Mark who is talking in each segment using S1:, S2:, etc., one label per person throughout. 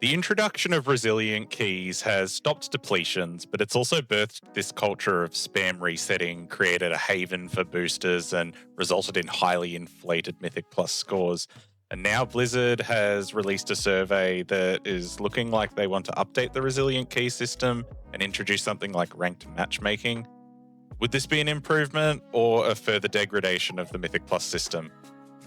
S1: The introduction of resilient keys has stopped depletions, but it's also birthed this culture of spam resetting, created a haven for boosters, and resulted in highly inflated Mythic Plus scores. And now Blizzard has released a survey that is looking like they want to update the resilient key system and introduce something like ranked matchmaking. Would this be an improvement or a further degradation of the Mythic Plus system?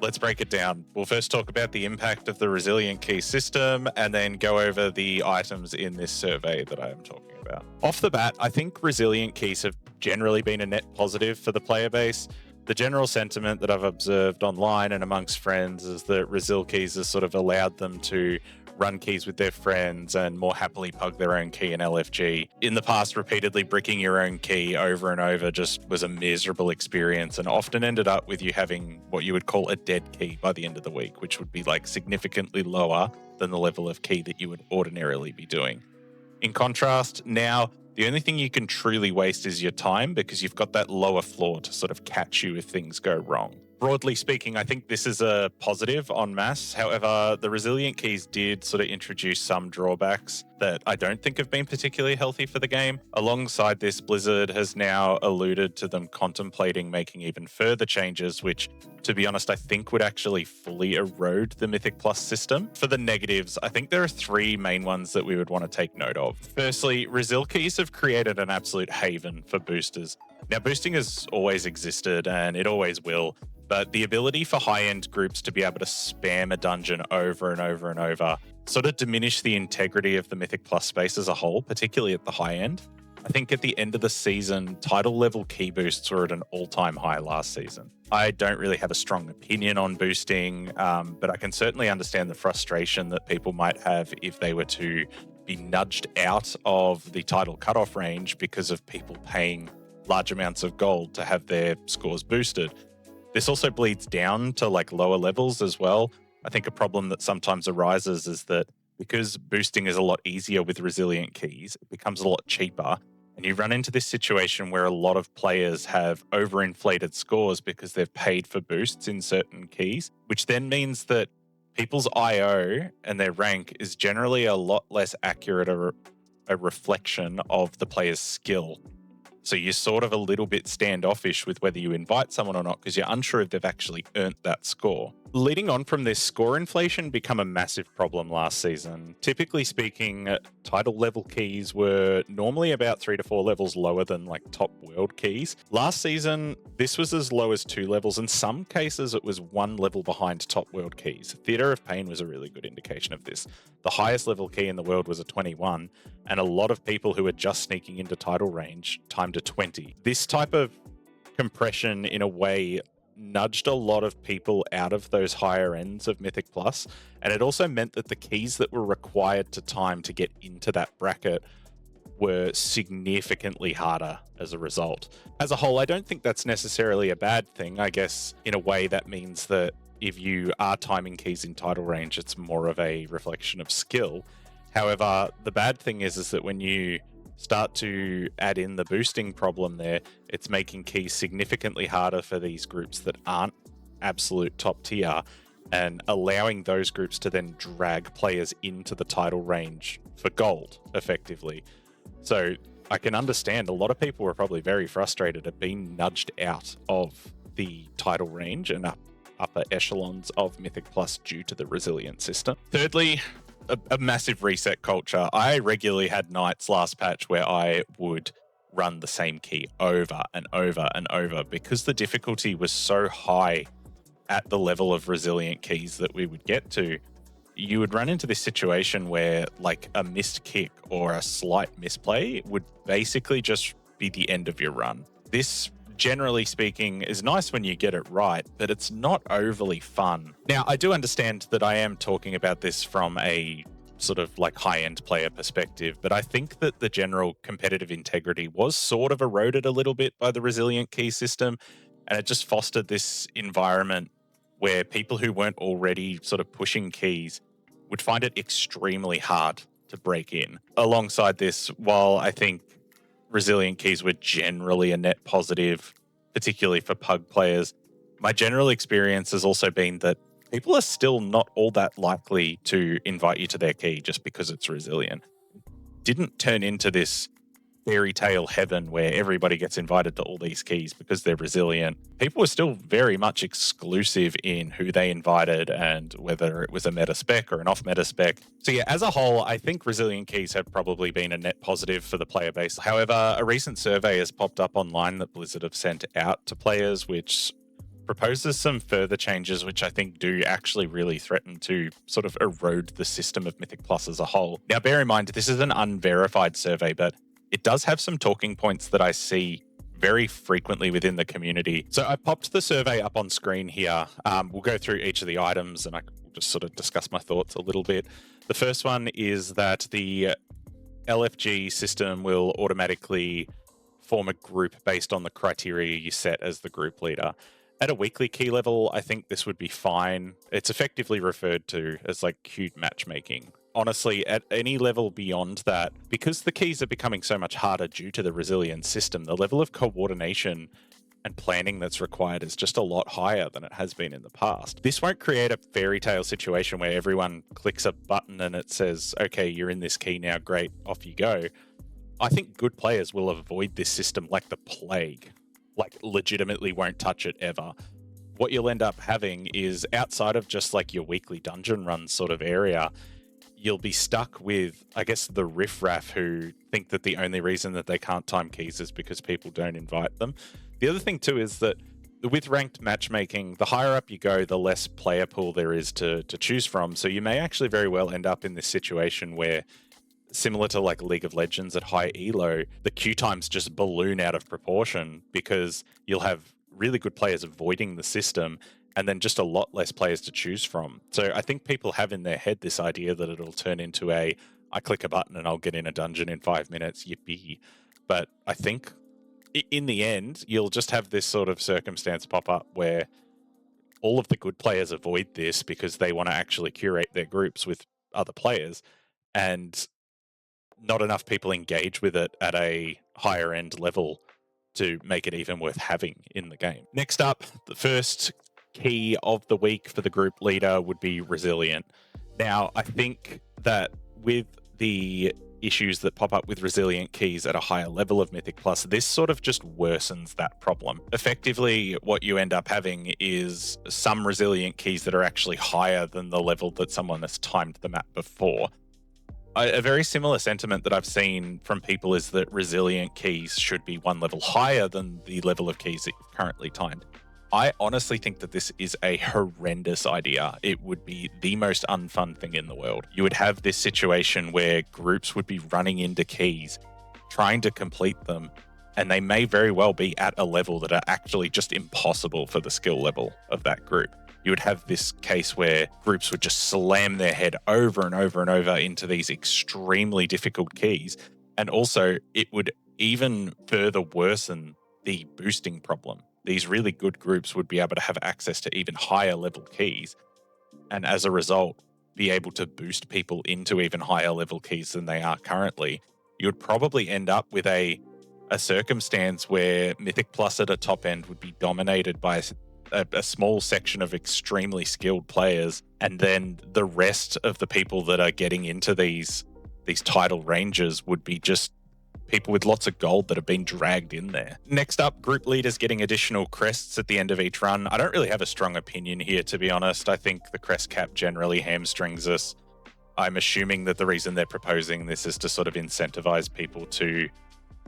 S1: Let's break it down. We'll first talk about the impact of the resilient key system and then go over the items in this survey that I am talking about. Off the bat, I think resilient keys have generally been a net positive for the player base. The general sentiment that I've observed online and amongst friends is that resil keys has sort of allowed them to run keys with their friends and more happily pug their own key in LFG. In the past, repeatedly bricking your own key over and over just was a miserable experience and often ended up with you having what you would call a dead key by the end of the week, which would be like significantly lower than the level of key that you would ordinarily be doing. In contrast, now the only thing you can truly waste is your time because you've got that lower floor to sort of catch you if things go wrong. Broadly speaking, I think this is a positive en masse. However, the resilient keys did sort of introduce some drawbacks that I don't think have been particularly healthy for the game. Alongside this, Blizzard has now alluded to them contemplating making even further changes, which, to be honest, I think would actually fully erode the Mythic Plus system. For the negatives, I think there are three main ones that we would want to take note of. Firstly, resil keys have created an absolute haven for boosters. Now, boosting has always existed and it always will, but the ability for high-end groups to be able to spam a dungeon over and over and over sort of diminish the integrity of the Mythic Plus space as a whole, particularly at the high end. I think at the end of the season, title level key boosts were at an all-time high last season. I don't really have a strong opinion on boosting, but I can certainly understand the frustration that people might have if they were to be nudged out of the title cutoff range because of people paying large amounts of gold to have their scores boosted. This also bleeds down to like lower levels as well. I think a problem that sometimes arises is that because boosting is a lot easier with resilient keys, it becomes a lot cheaper. And you run into this situation where a lot of players have overinflated scores because they've paid for boosts in certain keys, which then means that people's IO and their rank is generally a lot less accurate a reflection of the player's skill. So you're sort of a little bit standoffish with whether you invite someone or not because you're unsure if they've actually earned that score. Leading on from this, score inflation became a massive problem last season. Typically speaking, title level keys were normally about 3 to 4 levels lower than like top world keys. Last season, this was as low as 2 levels. In some cases, it was 1 level behind top world keys. Theatre of Pain was a really good indication of this. The highest level key in the world was a 21, and a lot of people who were just sneaking into title range timed a 20. This type of compression, in a way, nudged a lot of people out of those higher ends of Mythic Plus, and it also meant that the keys that were required to time to get into that bracket were significantly harder as a result. As a whole, I don't think that's necessarily a bad thing. I guess in a way that means that if you are timing keys in title range, it's more of a reflection of skill. However, the bad thing is that when you start to add in the boosting problem there, it's making keys significantly harder for these groups that aren't absolute top tier and allowing those groups to then drag players into the title range for gold, effectively. So I can understand a lot of people were probably very frustrated at being nudged out of the title range and upper echelons of Mythic Plus due to the resilient system. Thirdly, a massive reset culture. I regularly had nights last patch where I would run the same key over and over and over because the difficulty was so high at the level of resilient keys that we would get to. You would run into this situation where like a missed kick or a slight misplay would basically just be the end of your run. This, generally speaking, is nice when you get it right, but it's not overly fun. Now, I do understand that I am talking about this from a sort of like high-end player perspective, but I think that the general competitive integrity was sort of eroded a little bit by the resilient key system, and it just fostered this environment where people who weren't already sort of pushing keys would find it extremely hard to break in. Alongside this, while I think resilient keys were generally a net positive, particularly for pug players, my general experience has also been that people are still not all that likely to invite you to their key just because it's resilient. Didn't turn into this fairy tale heaven where everybody gets invited to all these keys because they're resilient. People were still very much exclusive in who they invited and whether it was a meta spec or an off meta spec. So yeah, as a whole, I think resilient keys have probably been a net positive for the player base. However, a recent survey has popped up online that Blizzard have sent out to players, which proposes some further changes, which I think do actually really threaten to sort of erode the system of Mythic Plus as a whole. Now, bear in mind, this is an unverified survey, but it does have some talking points that I see very frequently within the community. So I popped the survey up on screen here. We'll go through each of the items and I will just sort of discuss my thoughts a little bit. The first one is that the LFG system will automatically form a group based on the criteria you set as the group leader. At a weekly key level, I think this would be fine. It's effectively referred to as like queued matchmaking. Honestly, at any level beyond that, because the keys are becoming so much harder due to the resilient system, the level of coordination and planning that's required is just a lot higher than it has been in the past. This won't create a fairy tale situation where everyone clicks a button and it says, okay, you're in this key now, great, off you go. I think good players will avoid this system like the plague. Like legitimately won't touch it ever. What you'll end up having is outside of just like your weekly dungeon run sort of area, you'll be stuck with, I guess, the riffraff who think that the only reason that they can't time keys is because people don't invite them. The other thing too is that with ranked matchmaking, the higher up you go, the less player pool there is to choose from. So you may actually very well end up in this situation where, similar to like League of Legends at high elo, the queue times just balloon out of proportion because you'll have really good players avoiding the system and then just a lot less players to choose from. So I think people have in their head this idea that it'll turn into I click a button and I'll get in a dungeon in 5 minutes, yippee. But I think in the end, you'll just have this sort of circumstance pop up where all of the good players avoid this because they want to actually curate their groups with other players. And not enough people engage with it at a higher end level to make it even worth having in the game. Next up, the first key of the week for the group leader would be Resilient. Now, I think that with the issues that pop up with Resilient keys at a higher level of Mythic Plus, this sort of just worsens that problem. Effectively, what you end up having is some Resilient keys that are actually higher than the level that someone has timed them at before. A very similar sentiment that I've seen from people is that resilient keys should be one level higher than the level of keys that you've currently timed. I honestly think that this is a horrendous idea. It would be the most unfun thing in the world. You would have this situation where groups would be running into keys, trying to complete them, and they may very well be at a level that are actually just impossible for the skill level of that group. You would have this case where groups would just slam their head over and over and over into these extremely difficult keys. And also, it would even further worsen the boosting problem. These really good groups would be able to have access to even higher level keys. And as a result, be able to boost people into even higher level keys than they are currently. You would probably end up with a circumstance where Mythic Plus at a top end would be dominated by a small section of extremely skilled players, and then the rest of the people that are getting into these title ranges would be just people with lots of gold that have been dragged in there. Next up, group leaders getting additional crests at the end of each run. I don't really have a strong opinion here, to be honest. I think the crest cap generally hamstrings us. I'm assuming that the reason they're proposing this is to sort of incentivize people to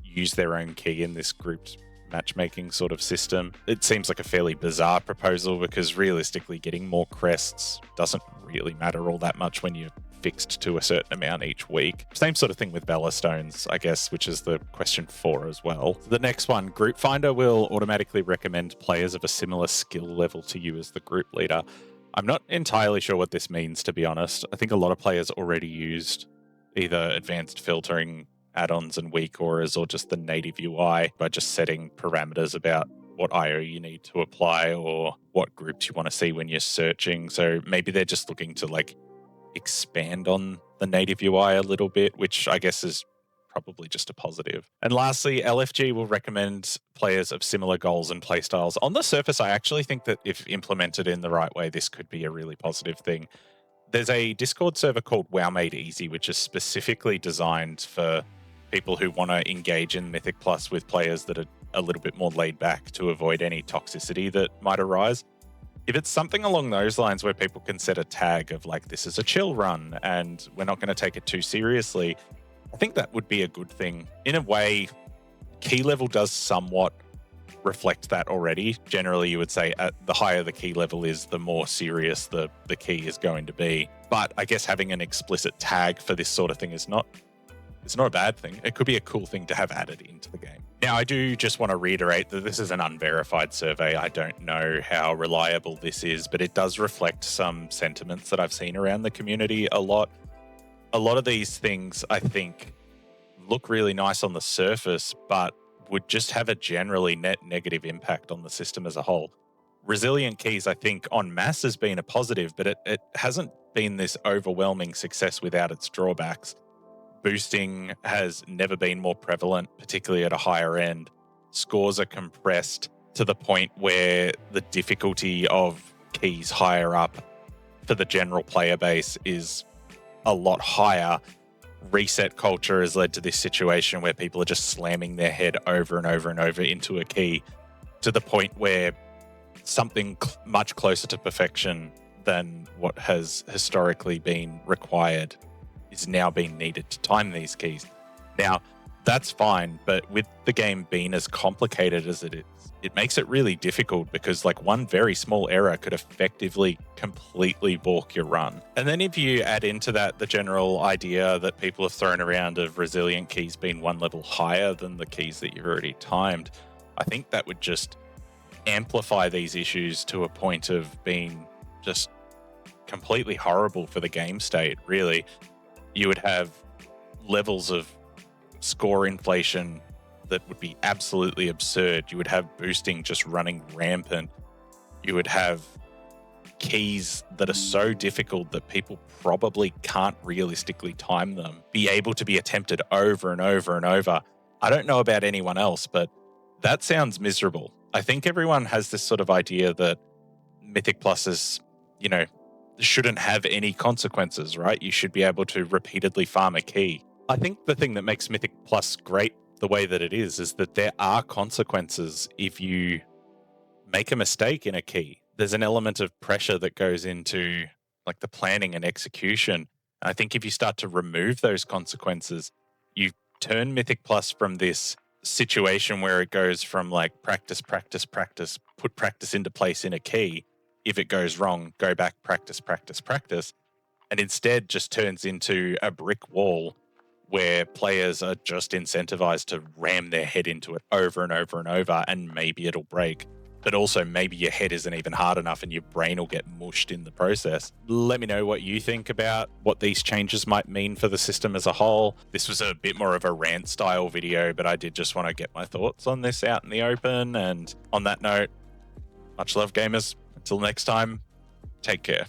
S1: use their own key in this grouped matchmaking sort of system. It seems like a fairly bizarre proposal because realistically getting more crests doesn't really matter all that much when you're fixed to a certain amount each week. Same sort of thing with Bella Stones, I guess, which is the question 4 as well. The next one, Group Finder will automatically recommend players of a similar skill level to you as the group leader. I'm not entirely sure what this means, to be honest. I think a lot of players already used either advanced filtering add-ons and weak auras or just the native UI by just setting parameters about what IO you need to apply or what groups you want to see when you're searching. So maybe they're just looking to like expand on the native UI a little bit, which I guess is probably just a positive. And lastly, LFG will recommend players of similar goals and playstyles. On the surface, I actually think that if implemented in the right way, this could be a really positive thing. There's a Discord server called WoW Made Easy, which is specifically designed for people who want to engage in Mythic Plus with players that are a little bit more laid back to avoid any toxicity that might arise. If it's something along those lines where people can set a tag of like, this is a chill run and we're not going to take it too seriously, I think that would be a good thing. In a way, key level does somewhat reflect that already. Generally, you would say the higher the key level is, the more serious the key is going to be. But I guess having an explicit tag for this sort of thing is not a bad thing. It could be a cool thing to have added into the game. Now, I do just want to reiterate that this is an unverified survey. I don't know how reliable this is, but it does reflect some sentiments that I've seen around the community a lot. A lot of these things, I think, look really nice on the surface, but would just have a generally net negative impact on the system as a whole. Resilient keys, I think, en masse has been a positive, but it hasn't been this overwhelming success without its drawbacks. Boosting has never been more prevalent, particularly at a higher end. Scores are compressed to the point where the difficulty of keys higher up for the general player base is a lot higher. Reset culture has led to this situation where people are just slamming their head over and over and over into a key to the point where something much closer to perfection than what has historically been required is now being needed to time these keys. Now, that's fine, but with the game being as complicated as it is, it makes it really difficult because like one very small error could effectively completely balk your run. And then if you add into that the general idea that people have thrown around of resilient keys being one level higher than the keys that you've already timed, I think that would just amplify these issues to a point of being just completely horrible for the game state, really. You would have levels of score inflation that would be absolutely absurd. You would have boosting just running rampant. You would have keys that are so difficult that people probably can't realistically time them, be able to be attempted over and over and over. I don't know about anyone else, but that sounds miserable. I think everyone has this sort of idea that Mythic Plus is, shouldn't have any consequences, right? You should be able to repeatedly farm a key. I think the thing that makes Mythic Plus great the way that it is that there are consequences if you make a mistake in a key. There's an element of pressure that goes into like the planning and execution. And I think if you start to remove those consequences, you turn Mythic Plus from this situation where it goes from like practice, practice, practice, put practice into place in a key. If it goes wrong, go back, practice, practice, practice. And instead just turns into a brick wall where players are just incentivized to ram their head into it over and over and over, and maybe it'll break. But also maybe your head isn't even hard enough and your brain will get mushed in the process. Let me know what you think about what these changes might mean for the system as a whole. This was a bit more of a rant style video, but I did just want to get my thoughts on this out in the open. And on that note, much love, gamers. Until next time, take care.